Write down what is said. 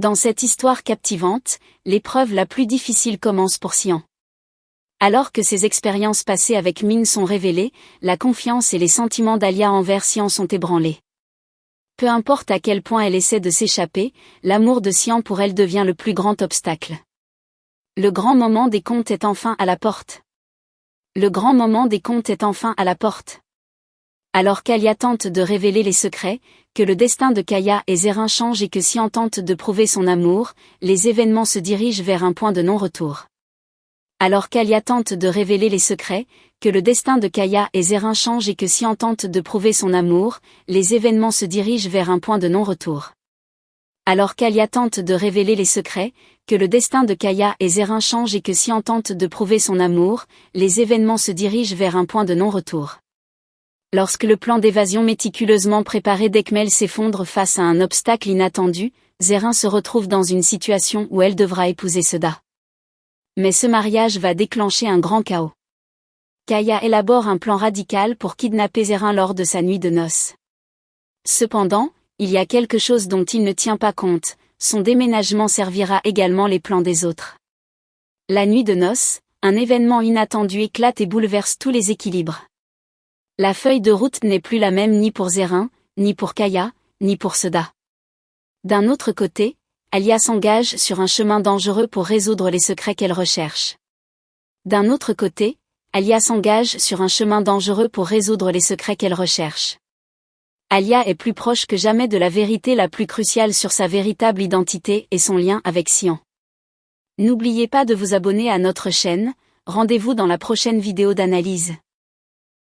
Dans cette histoire captivante, l'épreuve la plus difficile commence pour Xian. Alors que ses expériences passées avec Ming sont révélées, la confiance et les sentiments d'Alia envers Xian sont ébranlés. Peu importe à quel point elle essaie de s'échapper, l'amour de Xian pour elle devient le plus grand obstacle. Le grand moment des contes est enfin à la porte. Le grand moment des contes est enfin à la porte. Alors qu'Alia tente de révéler les secrets, que le destin de Kaya et Zérin change et que Xian tente de prouver son amour, les événements se dirigent vers un point de non-retour. Alors qu'Alia tente de révéler les secrets, que le destin de Kaya et Zérin change et que Xian tente de prouver son amour, les événements se dirigent vers un point de non-retour. Alors qu'Alia tente de révéler les secrets, que le destin de Kaya et Zérin change et que Xian tente de prouver son amour, les événements se dirigent vers un point de non-retour. Lorsque le plan d'évasion méticuleusement préparé d'Ekmel s'effondre face à un obstacle inattendu, Zérin se retrouve dans une situation où elle devra épouser Seda. Mais ce mariage va déclencher un grand chaos. Kaya élabore un plan radical pour kidnapper Zérin lors de sa nuit de noces. Cependant, il y a quelque chose dont il ne tient pas compte, son déménagement servira également les plans des autres. La nuit de noces, un événement inattendu éclate et bouleverse tous les équilibres. La feuille de route n'est plus la même ni pour Zérin, ni pour Kaya, ni pour Seda. D'un autre côté, Alia s'engage sur un chemin dangereux pour résoudre les secrets qu'elle recherche. D'un autre côté, Alia s'engage sur un chemin dangereux pour résoudre les secrets qu'elle recherche. Alia est plus proche que jamais de la vérité la plus cruciale sur sa véritable identité et son lien avec Xian. N'oubliez pas de vous abonner à notre chaîne, rendez-vous dans la prochaine vidéo d'analyse.